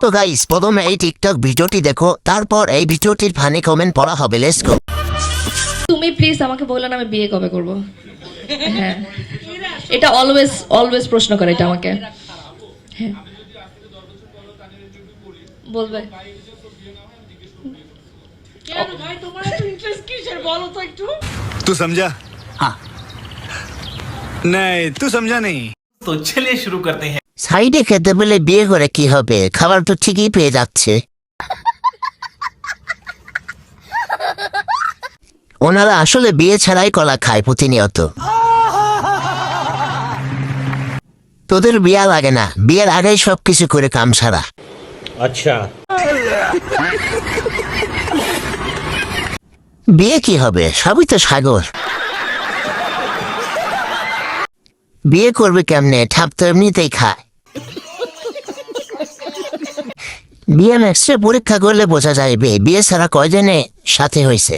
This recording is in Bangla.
তো গাইস প্রথমে এই টিকটক ভিডিওটি দেখো, তারপর এই ভিডিওটির ফানি কমেন্ট পড়া হবে। Let's go. তুমি প্লিজ আমাকে বলো না আমি বিয়ে কবে করব। হ্যাঁ, এটা অলওয়েজ অলওয়েজ প্রশ্ন করে এটা আমাকে। হ্যাঁ, বলবে तू समझा? हाँ नहीं तू समझा नहीं। तो चलिए शुरू करते हैं। সাইডে খেতে পেলে বিয়ে করে কি হবে, খাবার তো ঠিকই পেয়ে যাচ্ছে। ওনারা আসলে বিয়ে ছাড়াই কলা খায় প্রতিনিয়ত। তোদের বিয়া লাগে না, বিয়ের আগেই সবকিছু করে কাম সারা। अच्छा বিয়ে কি হবে, সবই তো সাগর। বিয়ে করবে কেমনে, ঠাপ তো এমনিতেই খায়। বিয়ে ম্যাক্সে পরীক্ষা করলে বোঝা যাইবে বিয়ে ছাড়া কয়জনে সাথে হয়েছে।